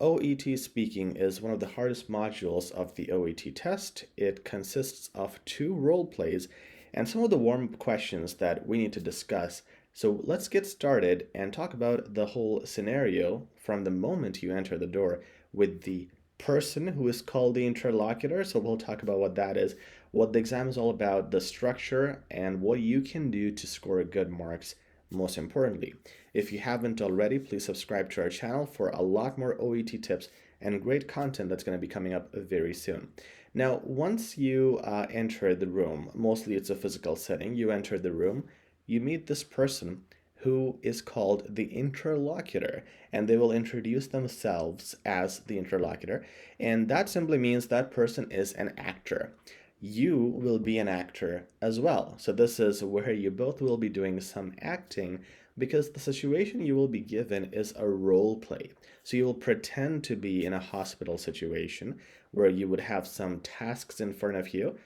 OET speaking is one of the hardest modules of the OET test. It consists of 2 role plays and some of the warm-up questions that we need to discuss. So let's get started and talk about the whole scenario from the moment you enter the door with the person who is called the interlocutor. So we'll talk about what that is, what the exam is all about, the structure, and what you can do to score good marks most importantly. If you haven't already, please subscribe to our channel for a lot more OET tips and great content that's going to be coming up very soon. Now, once you enter the room, mostly it's a physical setting, you enter the room, you meet this person who is called the interlocutor, and they will introduce themselves as the interlocutor, and that simply means that person is an actor. You will be an actor as well. So this is where you both will be doing some acting because the situation you will be given is a role play. So you will pretend to be in a hospital situation where you would have some tasks in front of you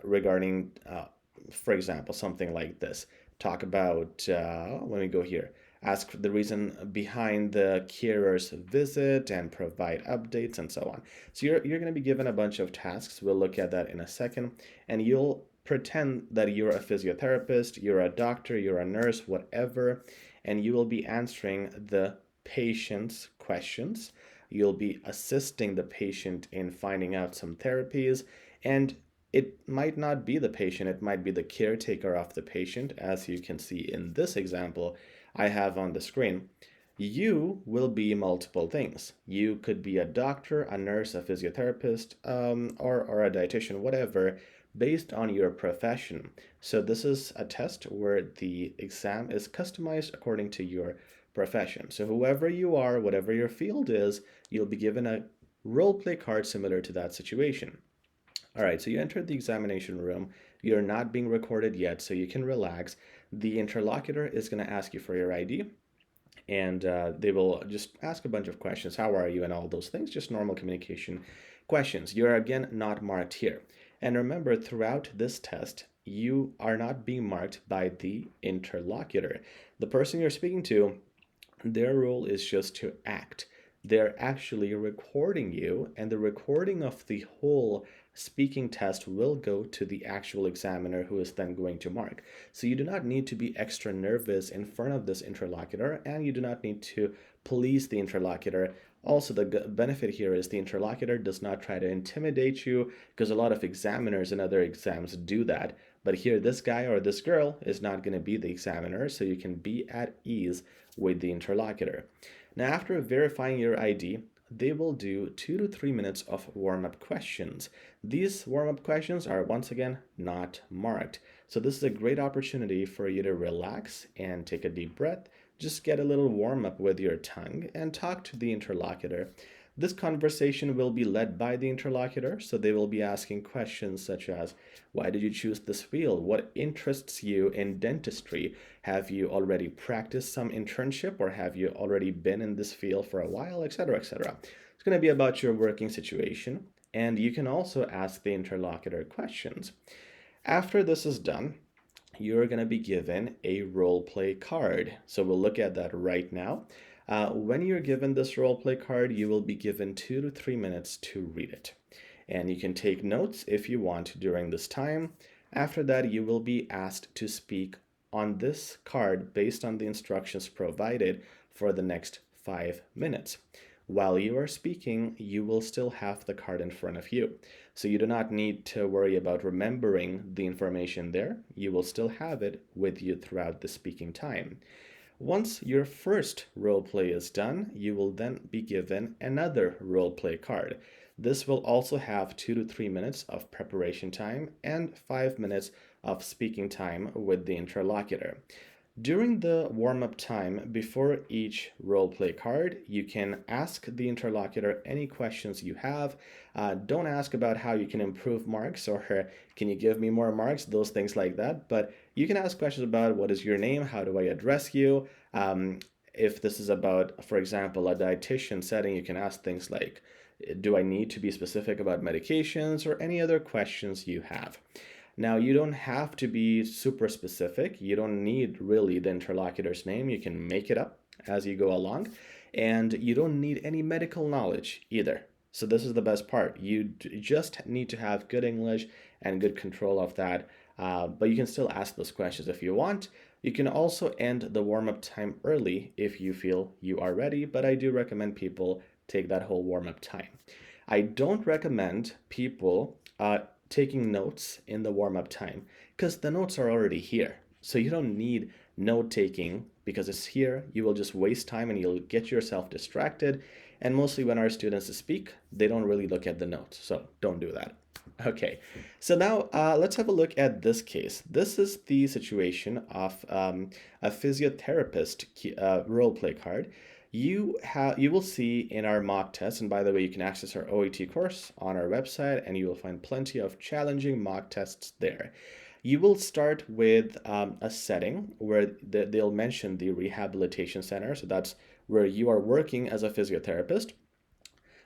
regarding, for example, something like this. Talk about, let me go here. Ask the reason behind the carer's visit and provide updates and so on. So you're going to be given a bunch of tasks. We'll look at that in a second. And you'll pretend that you're a physiotherapist, you're a doctor, you're a nurse, whatever, and you will be answering the patient's questions. You'll be assisting the patient in finding out some therapies, and it might not be the patient, it might be the caretaker of the patient, as you can see in this example I have on the screen. You will be multiple things. You could be a doctor, a nurse, a physiotherapist, or a dietitian, whatever, based on your profession. So this is a test where the exam is customized according to your profession. So whoever you are, whatever your field is, you'll be given a role play card similar to that situation. All right, so you entered the examination room. You're not being recorded yet, so you can relax. The interlocutor is going to ask you for your ID, and they will just ask a bunch of questions. How are you? And all those things, just normal communication questions. You're again not marked here. And remember, throughout this test, you are not being marked by the interlocutor. The person you're speaking to, their role is just to act. They're actually recording you, and the recording of the whole speaking test will go to the actual examiner who is then going to mark. So you do not need to be extra nervous in front of this interlocutor, and you do not need to please the interlocutor. Also, the benefit here is the interlocutor does not try to intimidate you, because a lot of examiners in other exams do that. But here, this guy or this girl is not going to be the examiner, so you can be at ease with the interlocutor. Now, after verifying your ID, they will do 2 to 3 minutes of warm-up questions. These warm-up questions are once again not marked. So this is a great opportunity for you to relax and take a deep breath. Just get a little warm-up with your tongue and talk to the interlocutor. This conversation will be led by the interlocutor, so they will be asking questions such as, why did you choose this field? What interests you in dentistry? Have you already practiced some internship, or have you already been in this field for a while, etc., etc. It's going to be about your working situation, and you can also ask the interlocutor questions. After this is done, you're going to be given a role play card. So we'll look at that right now. When you're given this role play card, you will be given 2 to 3 minutes to read it. And you can take notes if you want during this time. After that, you will be asked to speak on this card based on the instructions provided for the next 5 minutes. While you are speaking, you will still have the card in front of you. So you do not need to worry about remembering the information there. You will still have it with you throughout the speaking time. Once your first role play is done, you will then be given another role play card. This will also have 2 to 3 minutes of preparation time and 5 minutes of speaking time with the interlocutor. During the warm-up time before each role play card, you can ask the interlocutor any questions you have. Don't ask about how you can improve marks or can you give me more marks, those things like that. But you can ask questions about what is your name, how do I address you. If this is about, for example, a dietitian setting, you can ask things like, do I need to be specific about medications, or any other questions you have. Now, you don't have to be super specific. You don't need really the interlocutor's name. You can make it up as you go along. And you don't need any medical knowledge either. So this is the best part. You just need to have good English and good control of that. But you can still ask those questions if you want. You can also end the warm-up time early if you feel you are ready, but I do recommend people take that whole warm-up time. I don't recommend people taking notes in the warm-up time because the notes are already here. So you don't need note taking because it's here. You will just waste time and you'll get yourself distracted. And mostly when our students speak, they don't really look at the notes. So don't do that. Okay, so now let's have a look at this case. This is the situation of a physiotherapist role play card. You will see in our mock test, and by the way, you can access our OET course on our website, and you will find plenty of challenging mock tests there. You will start with a setting where they'll mention the rehabilitation center, so that's where you are working as a physiotherapist.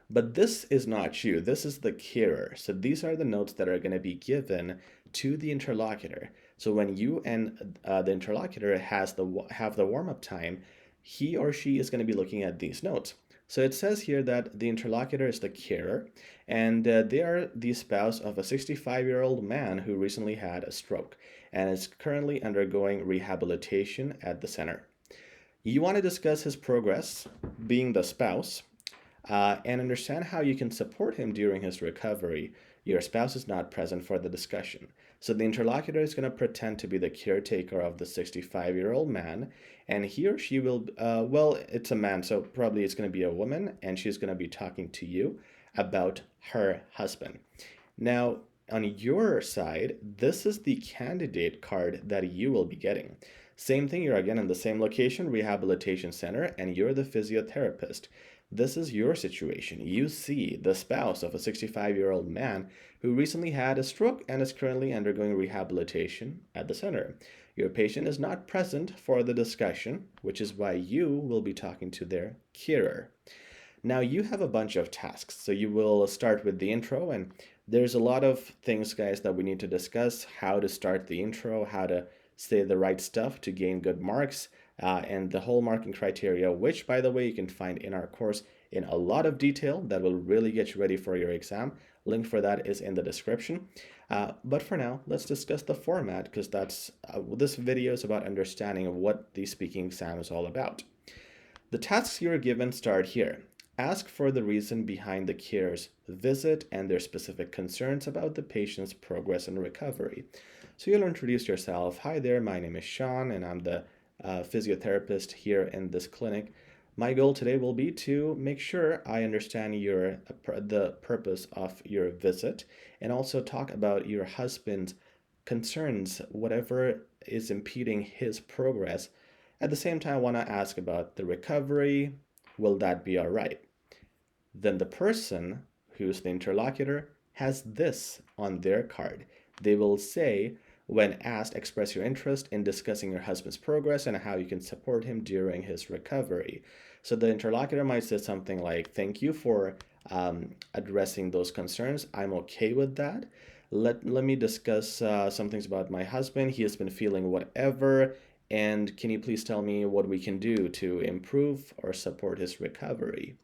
But this is not you, this is the carer. So these are the notes that are going to be given to the interlocutor. So when you and the interlocutor have the warm-up time, he or she is going to be looking at these notes. So it says here that the interlocutor is the carer, and they are the spouse of a 65-year-old man who recently had a stroke and is currently undergoing rehabilitation at the center. You want to discuss his progress, being the spouse, and understand how you can support him during his recovery. Your spouse is not present for the discussion. So the interlocutor is going to pretend to be the caretaker of the 65-year-old man, and he or she will, well, it's a man, so probably it's going to be a woman, and she's going to be talking to you about her husband. Now, on your side, this is the candidate card that you will be getting. Same thing, you're again in the same location, rehabilitation center, and you're the physiotherapist. This is your situation. You see the spouse of a 65-year-old man who recently had a stroke and is currently undergoing rehabilitation at the center. Your patient is not present for the discussion, which is why you will be talking to their carer. Now you have a bunch of tasks. So you will start with the intro, and there's a lot of things, guys, that we need to discuss: how to start the intro, how to say the right stuff to gain good marks, and the whole marking criteria, which, by the way, you can find in our course in a lot of detail that will really get you ready for your exam. Link for that is in the description. But for now, let's discuss the format, because this video is about understanding what the speaking exam is all about. The tasks you're given start here. Ask for the reason behind the carer's visit and their specific concerns about the patient's progress and recovery. So you'll introduce yourself. Hi there, my name is Sean, and I'm the physiotherapist here in this clinic. My goal today will be to make sure I understand the purpose of your visit, and also talk about your husband's concerns, whatever is impeding his progress. At the same time, I want to ask about the recovery. Will that be all right? Then the person who's the interlocutor has this on their card. They will say, when asked, express your interest in discussing your husband's progress and how you can support him during his recovery. So the interlocutor might say something like, thank you for addressing those concerns. I'm okay with that. Let me discuss some things about my husband. He has been feeling whatever, and can you please tell me what we can do to improve or support his recovery?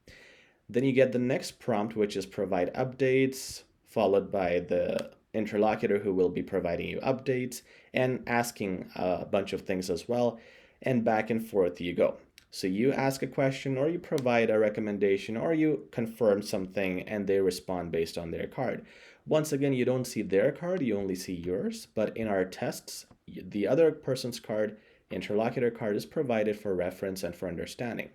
Then you get the next prompt, which is provide updates, followed by the interlocutor who will be providing you updates and asking a bunch of things as well, and back and forth you go. So you ask a question, or you provide a recommendation, or you confirm something, and they respond based on their card. Once again, you don't see their card, you only see yours, but in our tests, the other person's card, interlocutor card, is provided for reference and for understanding.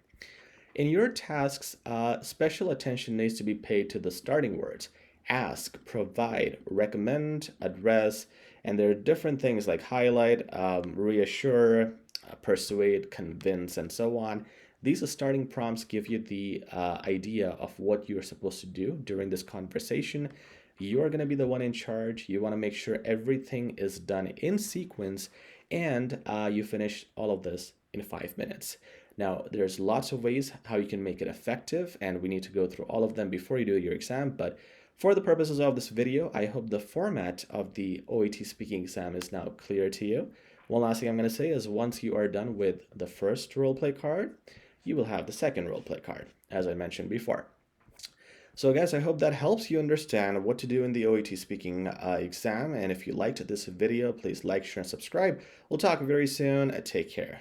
In your tasks, special attention needs to be paid to the starting words: ask, provide, recommend, address, and there are different things like highlight, reassure, persuade, convince, and so on. These starting prompts give you the idea of what you're supposed to do during this conversation. You're going to be the one in charge. You want to make sure everything is done in sequence, and you finish all of this in 5 minutes. Now, there's lots of ways how you can make it effective, and we need to go through all of them before you do your exam, but for the purposes of this video, I hope the format of the OET speaking exam is now clear to you. One last thing I'm going to say is, once you are done with the first role play card, you will have the second role play card, as I mentioned before. So guys, I hope that helps you understand what to do in the OET speaking exam. And if you liked this video, please like, share, and subscribe. We'll talk very soon. Take care.